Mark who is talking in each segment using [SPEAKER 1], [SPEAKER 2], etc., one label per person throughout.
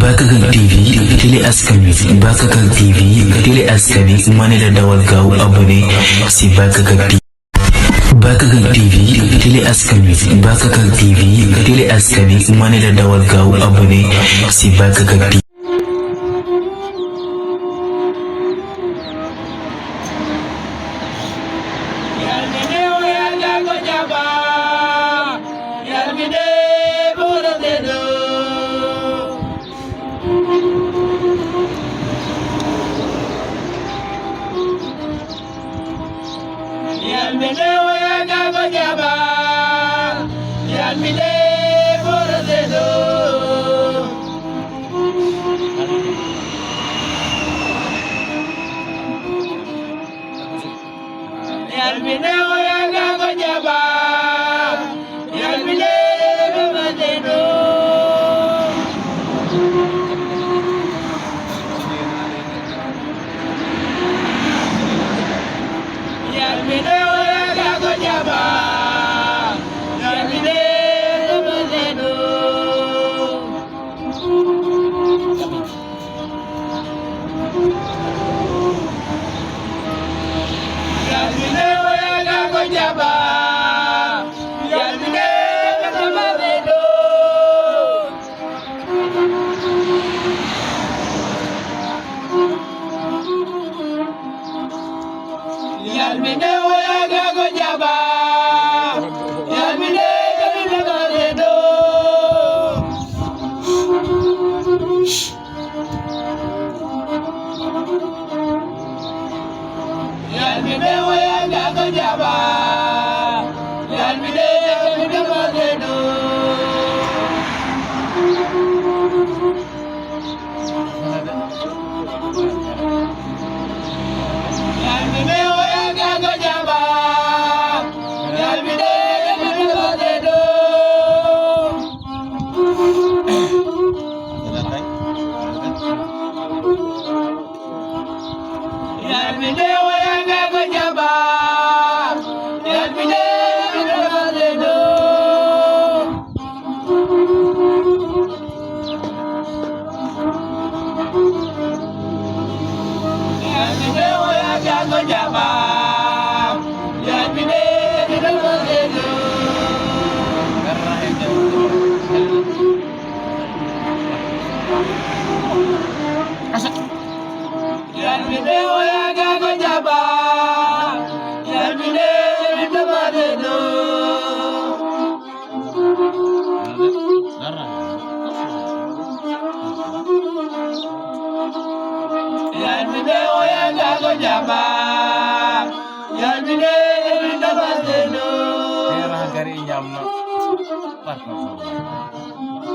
[SPEAKER 1] Bakakak TV télé askan wi Bakakak TV télé askan wi mane la dawal gaaw abonné si Bakakak TV. Bakakak TV télé askan wi Bakakak TV télé askan wi mane la dawal gaaw abonné si Bakakak TV.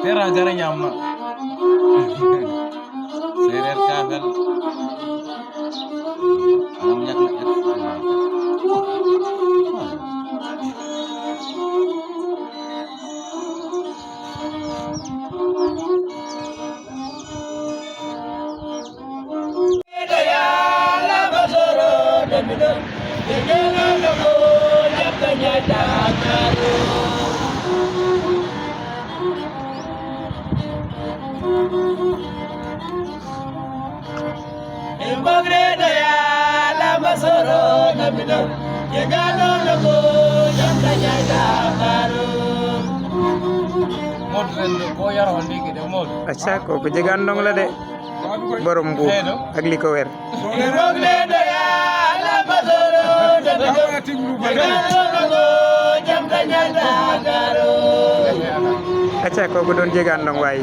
[SPEAKER 2] Tera gara nyamma serer kagal namanya
[SPEAKER 3] Acha ko jegandong la de borom bu ak liko wer acha ko ko don jegandong way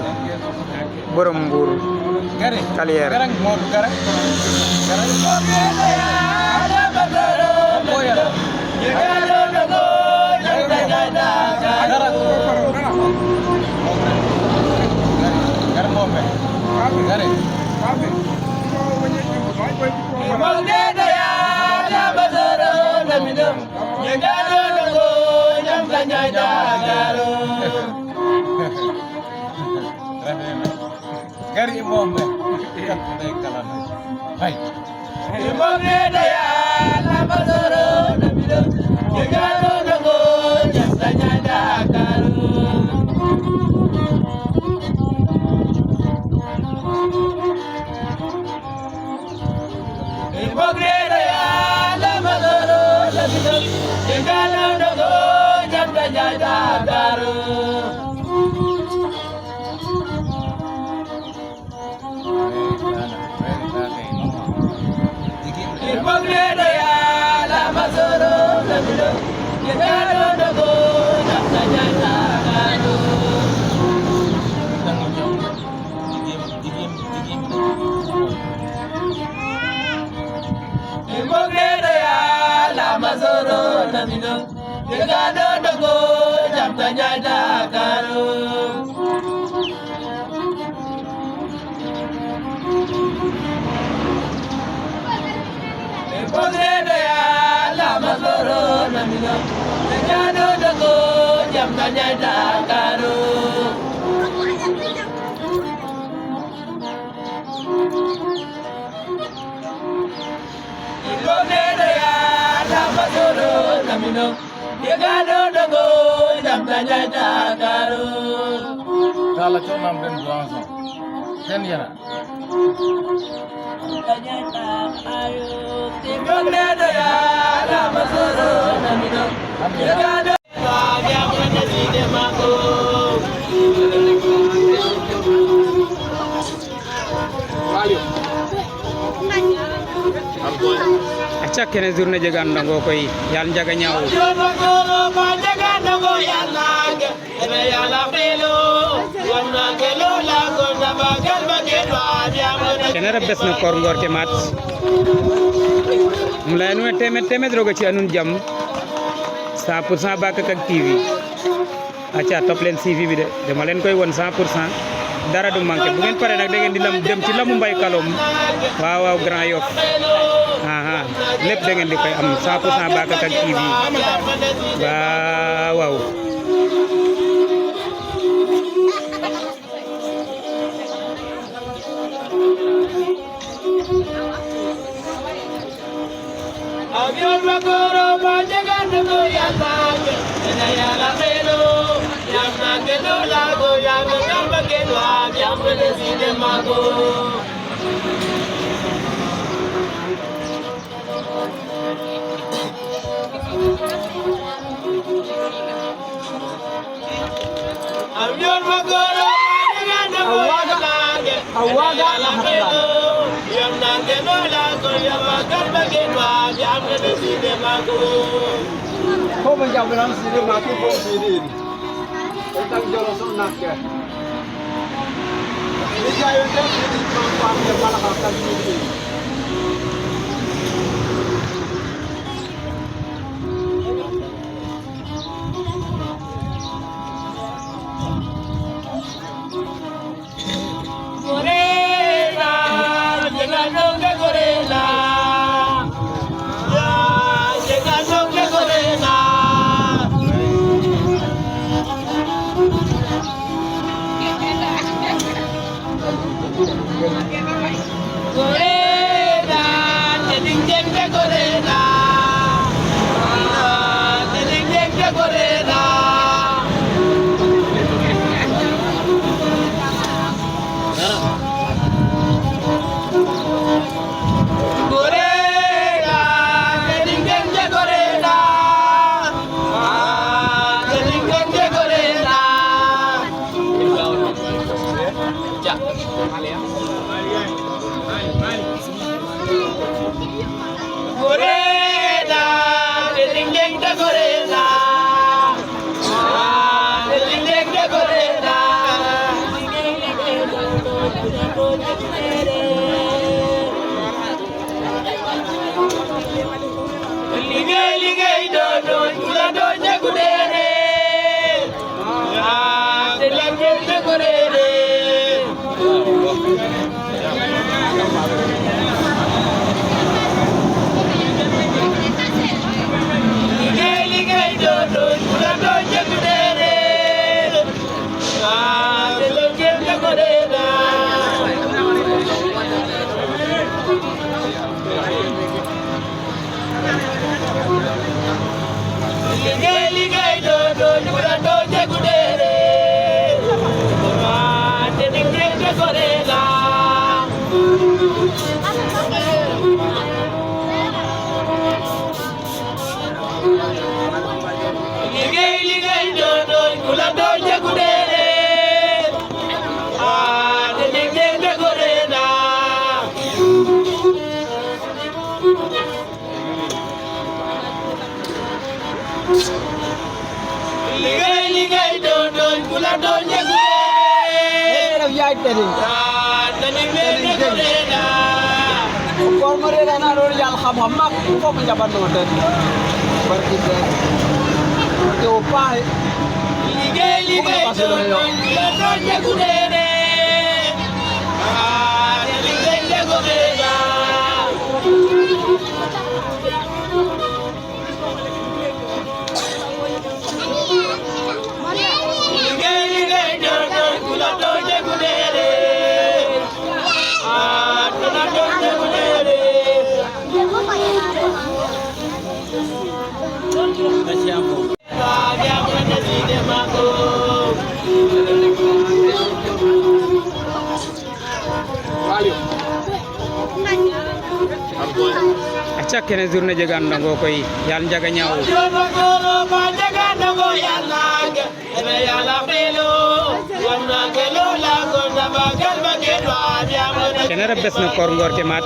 [SPEAKER 3] borom bur kalier
[SPEAKER 2] Gari bombe. Hai.
[SPEAKER 4] Jagado dogo jam tanya Dakaru. Pogredo ya lama loro namino. Jagado dogo jam tanya Dakaru. Pogredo ya lama loro namino. Jagado dogo jam tanya Dakaru.
[SPEAKER 2] Kalau cuma nampen buangso. Kan ya.
[SPEAKER 4] Tanya Dakaru. Pogredo ya lama loro namino. Jagado yang menjadi demaku.
[SPEAKER 3] acca kene journée jegandango koy yal njaga ñaaw kene ref bes no koor ngoor ke maat um leya nuune temed roga ci anun jam 100% Bakakak TV acca top leen CV bi de dama leen koy won 100% dara du manqué bu ngeen pare nag da ngeen di dem ci lamu mbay kalom waaw waaw Grand Yoff lépp da ngeen di koy am 100% Bakakak TV waaw waaw
[SPEAKER 4] Avion makoro panjangan go yang bang, ya la pelo, yang nakelo lago, yang nakamba kelo, yang bersih mago. Avion makoro panjangan go yang bang, ya la pelo, yang nakelo lago, yang nakamba kelo, yang bersih mago.
[SPEAKER 5] Kau menjawab dalam sini mati kau sini. Tentang jorosan nak ya. Ini saya yang sini mampu yang malah akan sini.
[SPEAKER 4] Gorela, llegando que gorela. Ya, llegando que gorela. Gorela, tening que gorela. Tening que gorela. Gorela, tening que gorela. Tening que gorela. Ya, gorela, tening que gorela. Tening que gorela. Ligay don kula don jagudere. Tening que gorela. Ligay don kula don jagudere. Tening que gorela. Ligay don kula don jagudere. Tening que gorela. Ligay don kula don jagudere. Tening que gorela. Ligay don kula don jagudere.
[SPEAKER 5] Yang tadi.
[SPEAKER 4] Tening que gorela.
[SPEAKER 5] Kau mereka nak orang yang ham mak, kau menjawab nonton. Berkisah. te opahe
[SPEAKER 4] Ligay la doña Gudere. Ligay Gudere. Ligay la doña Gudere. La doña Gudere.
[SPEAKER 3] acca kene journée jega ndongo koy yal njaga ñaaw kene ref bes no koor ngoor ke maat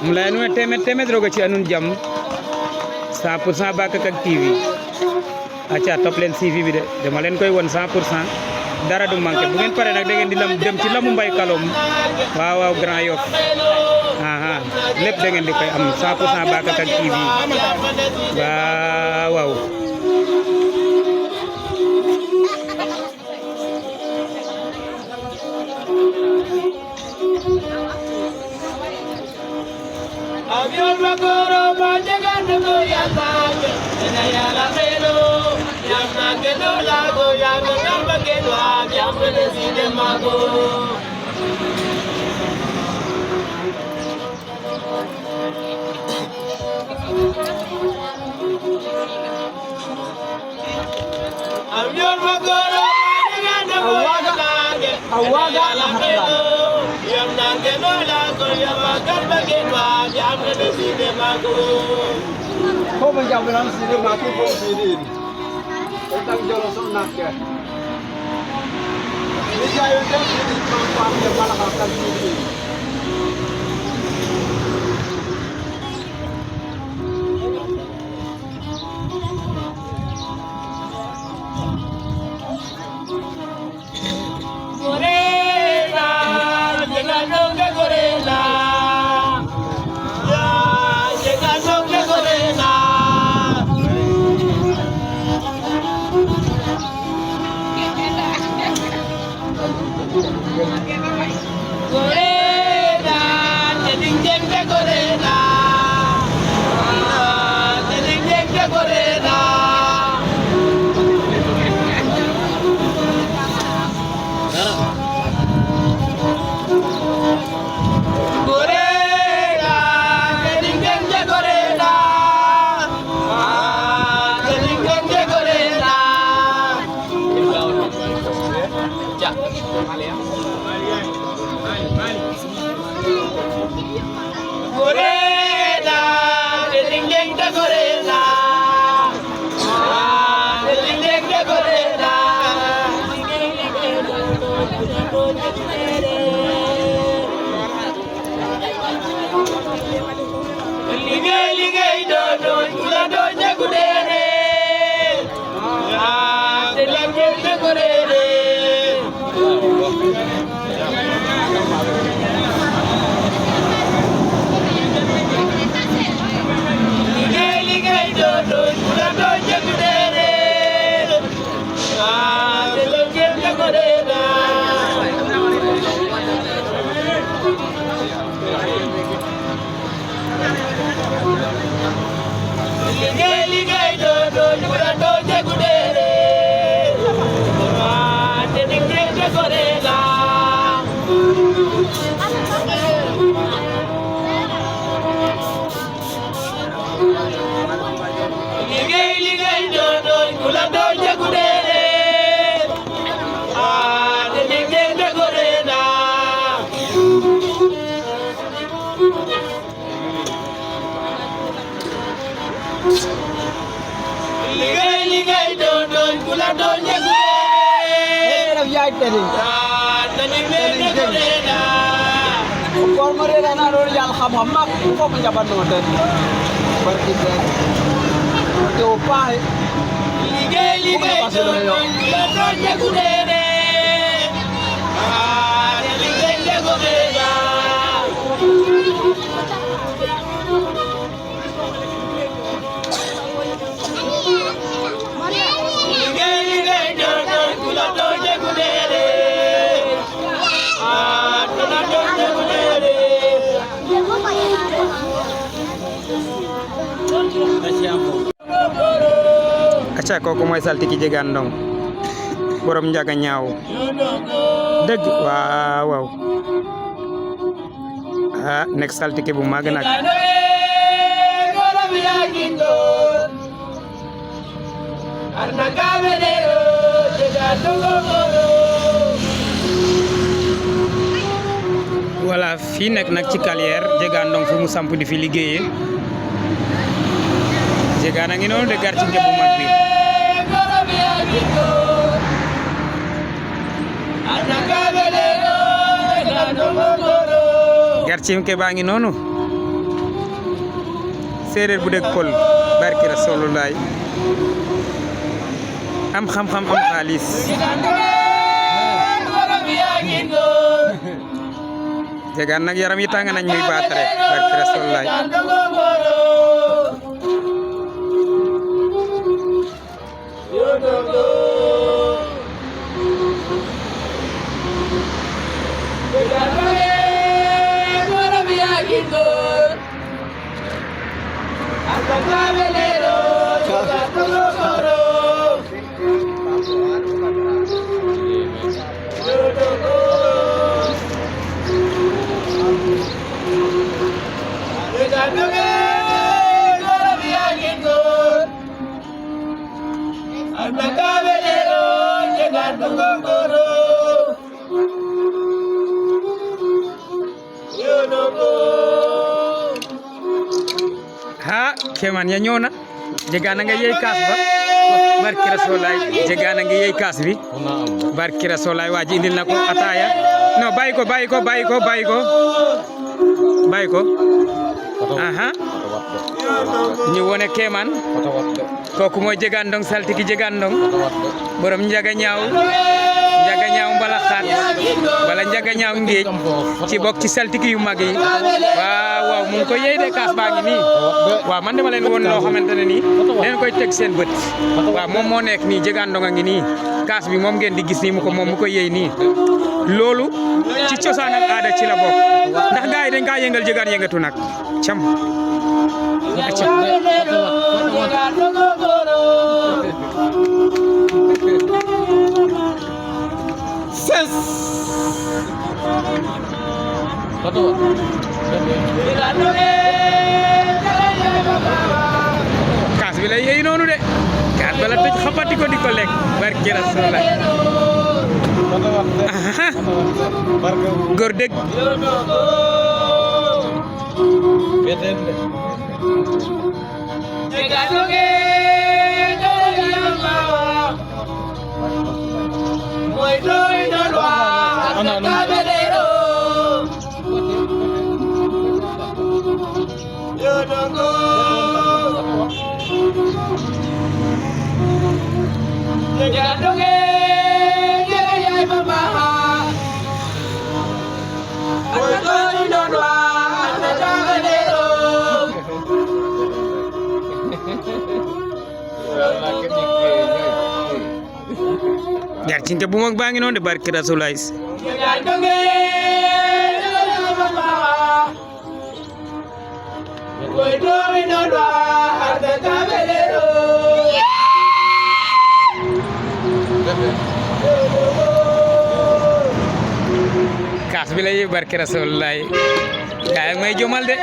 [SPEAKER 3] um leya nuune temed roga ci anun jam 100% Bakakak TV acca top leen CV bi de dama leen koy won 100% dara du manqué bu ngeen pare nag da ngeen di dem ci lamu mbay kalom waaw Grand Yoff lépp da ngeen di koy am 100% Bakakak TV waaw
[SPEAKER 4] Avión magoro panjagando goyatanga ya la melo yamna que no lago yamna namba que no yamna decide mago Avión magoro panjagando goyatanga
[SPEAKER 5] awaga
[SPEAKER 4] la melo yamna que no lago yamna namba que no yamna decide mago
[SPEAKER 5] ko man jaw belan sidi ma ko ko sidi tang jolo so nakke ni jayo tan sidi ma ko am de bala ka tan sidi
[SPEAKER 4] Gorela, llegando que Gorela, ya llegando que Gorela. Gorela, te dicen que Gorela, te dicen que Gorela. Ligay do la doña Gudere. Te la gente Gudere. Ligay do la doña Gudere. Te la gente Gudere. Ligay do la doña Gudere. Te dicen que Gorela. Ligay do la doña Gudere. Te dicen que Gorela. Ligay do la doña Gudere.
[SPEAKER 5] era yaay tedi
[SPEAKER 4] Te dicen que Gorela.
[SPEAKER 5] ko mare na ro yal xam xam mak ko ko jaban no tan barki de te opahe
[SPEAKER 4] Ligay do la doña Gudere. Te dicen que Gorela.
[SPEAKER 3] acca kooku mooy saltiki jegaan ndong borom njaga ñaaw dëgg waaw nekk saltiki bu mag nag voilà fii nekk nag ci carrière jegaan ndong fi mu samp di fi liggéeyee jegaan a ngi noonu de quartier bu mag bi quartier ke baa ngi noonu séeréer bu dëkk Pël barki Rasulullah am xam-xam am xaalis jegaan nag yaram yi tàng nañ muy baatare barki Rasulullah ha keman ya ñëw na jegaan a nga yey kaas ba barki Rasulaay jegaan a nga yey kaas bi barki Rasulaay waa ji indil na ko ataaya non bàyyi ko aha ñu wone keman kooku mooy jegaan ndong saltiki jegaan ndong borom njaga ñaaw mbalaxaat wala njaga ñaaw ngéej ci bokk ci saltiki yu mag yi waaw mu ngi koy yey de kaas baa ngi nii waaw man dama leen woon loo xamante ne nii leen koy teg seen bët waaw moom moo nekk nii jegaan ndong a ngi nii kaas bi moom ngeen di gis nii mu koy yey nii loolu ci cosaan ak aada ci la bokk ndax gars yi dañ kaa yëngal jegaan yëngatu nag cam
[SPEAKER 5] Ses.
[SPEAKER 3] kaas bi lay yey noonu de kaas bala tëj xapati ko di ko lekk barki Rasulullah góor dëgg jar cinke bu mag baa ngi noonu de barki Rasulullah kaas bi lay barki Rasulullah gaay ak may jomal de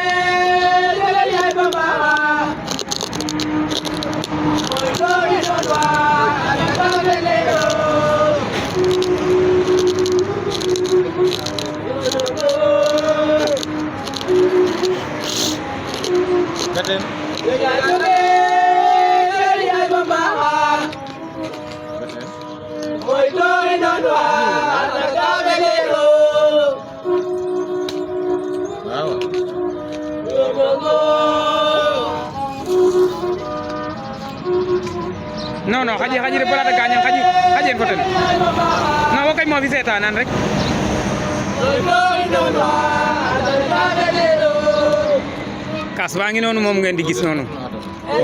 [SPEAKER 3] non xaji de balata gañam xaji en foten non wakay mo fi seetanan rek kaas baa ngi noonu moom ngeen di gis noonu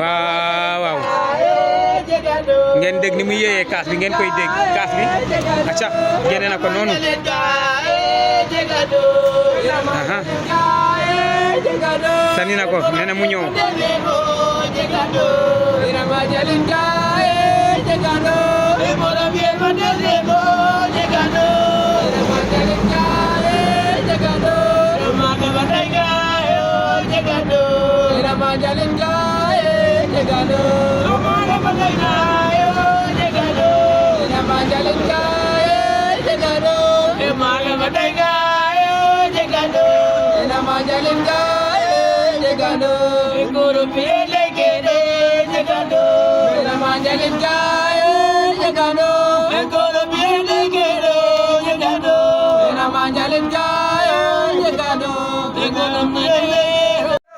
[SPEAKER 3] waaw ngeen dégg ni mu yéeyee kaas bi ngeen koy dégg kaas bi acca génne na ko noonu sani na ko nee na mu ñëw
[SPEAKER 4] llegando. Demora bien, mandelebo, llegando. Llegando. Maka bataiga, llegando. Era majalinga, llegando. Maka bataiga, llegando. Era majalinga, llegando. Maka bataiga, llegando. Era majalinga, llegando. Guru pile kere, llegando. Era majalinga, llegando. Guru pile kere, llegando. Era majalinga, llegando. Guru pile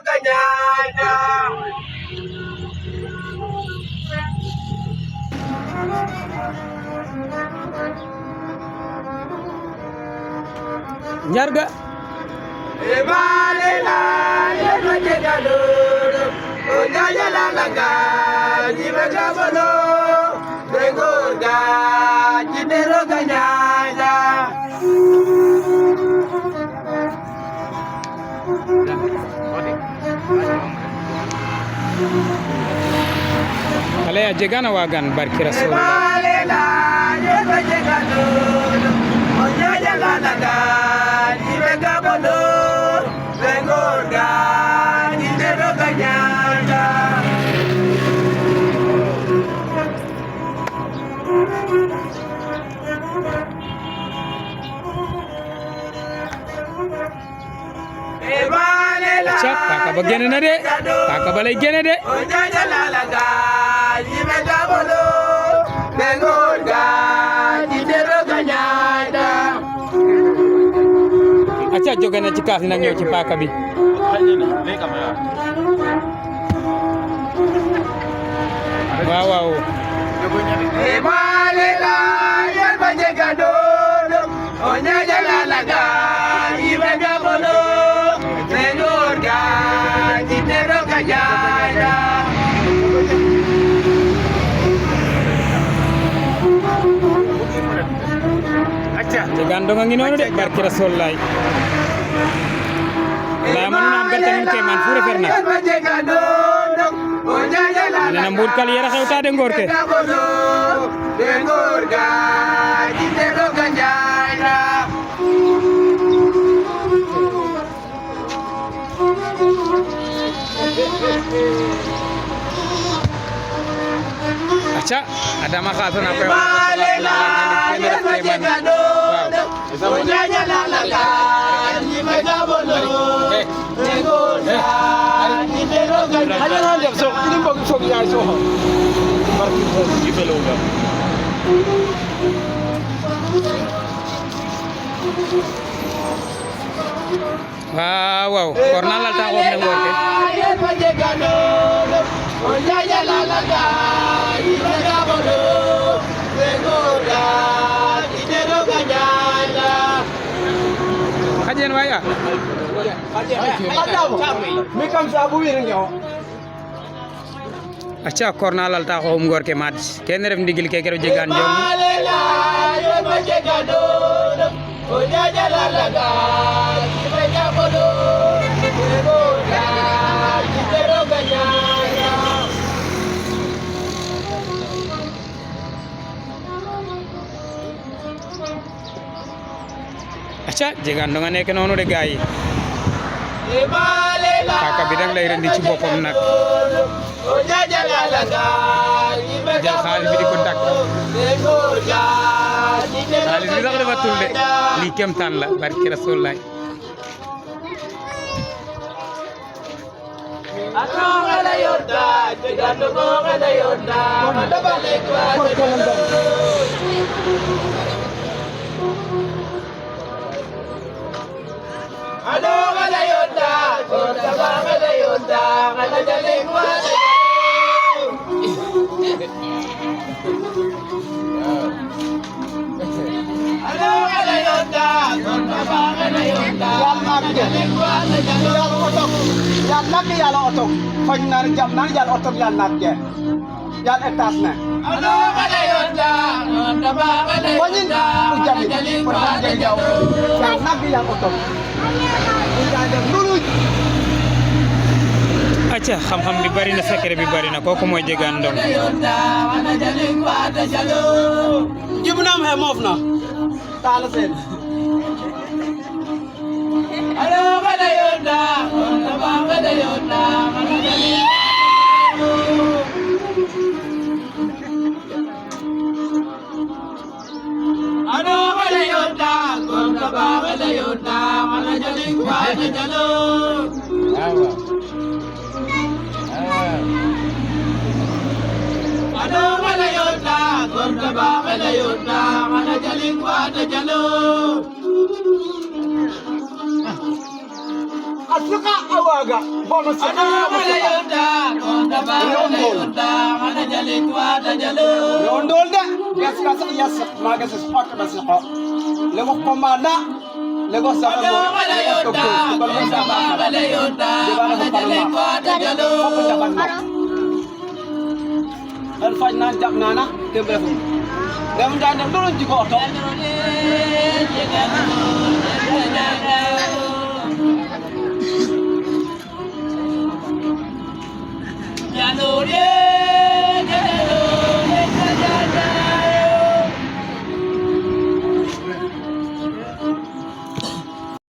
[SPEAKER 4] kanyana.
[SPEAKER 3] Njarga
[SPEAKER 4] Ebalela, yelo llegando. Oñaya la langa, jibega bolo. Begorga, jidero ganyana.
[SPEAKER 3] ale ya jegana wagan barki rasul
[SPEAKER 4] Ebalela, yelo llegando. Oñaya la langa, jibega bolo. Begorga, jidero ganyana. Ebalela,
[SPEAKER 3] Cak, kakak bagian na de kakak balay gene de
[SPEAKER 4] Oñaya la langa, jibega bolo. Begorga, jidero ganyana.
[SPEAKER 3] aca joge na ci kaas nag ñëw ci paaka bi waaw waaw
[SPEAKER 4] Ebalela, yerba llegando. Oñaya la langa, jibega bolo. Begorga, jidero ganyana.
[SPEAKER 3] jegando nga ngi noonu de barki rasul lay la manuna am garta min ke man fu refer na
[SPEAKER 4] Yerba llegando. Oñaya la
[SPEAKER 3] nena mbur kal yera xewta de ngor ke
[SPEAKER 4] Begorga, jidero ganyana.
[SPEAKER 3] aca adama xaasana koy
[SPEAKER 4] Ebalela, yerba llegando. Oñaya la langa, jibega bolo. Begorga, jidero ganyana.
[SPEAKER 3] waaw waaw korna lal ta xom ne ngor ke
[SPEAKER 4] Yerba llegando. Oñaya la langa, jibega bolo. Begorga, jidero ganyana.
[SPEAKER 3] xajen waya
[SPEAKER 5] Mi kam sabu wirin yo.
[SPEAKER 3] aca korna lal ta xom ngor ke mad kene ref ndigil ke kero jegan jom
[SPEAKER 4] Ebalela, yerba llegando. Oñaya la langa, jibega bolo. Begorga, jidero ganyana.
[SPEAKER 3] aca jegan nga nekk noonu de gaay
[SPEAKER 4] Ebalela,
[SPEAKER 3] paaka bi nag lay rendi ci boppam nag
[SPEAKER 4] Oñaya la langa, jibega
[SPEAKER 3] jël xaalis bi di ko dakk
[SPEAKER 4] Begorga, jidero
[SPEAKER 3] xaalis bi sax dafa tul de lii kemtaan la barki rasul lay
[SPEAKER 4] Anoga la yorda, llegando moga la yorda, manda vale Anoga la yorda, gorda baga la yorda, manda jale Anoga la yorda, gorda baga la yorda, manda jale
[SPEAKER 5] Yan nak yàlla oto fañ nar jam nan yàlla oto yan nak je yàlla étage na
[SPEAKER 4] Anoga la yorda, gorda baga la
[SPEAKER 5] fañin
[SPEAKER 4] yorda,
[SPEAKER 5] bu jami
[SPEAKER 4] manda jale
[SPEAKER 5] pour han je jaw yan nak yàlla oto ida dem nuru
[SPEAKER 3] acca xam-xam bi bari na secret bi bari na kooku mooy Jegaan Ndong
[SPEAKER 5] jibnam he mofna tala sen
[SPEAKER 4] Alo bada yonda, konda bada yonda, mana jali. Alo bada yonda, konda bada yonda, mana jali kuada jalo.
[SPEAKER 2] Awa.
[SPEAKER 4] Alo bada yonda, konda bada yonda, mana jali kuada jalo.
[SPEAKER 5] Asuka awaga bono
[SPEAKER 4] Ado bada yonda, konda bada yonda, mana jali kuada jalo.
[SPEAKER 5] Yondol de gas gas yas maga se spot bas ko lego komanda lego sa
[SPEAKER 4] Ado bada yonda, konda bada yonda, mana jali kuada jalo.
[SPEAKER 5] dan faj na jam nana tembe fu dem dan dem dulu jiko oto
[SPEAKER 4] Ya no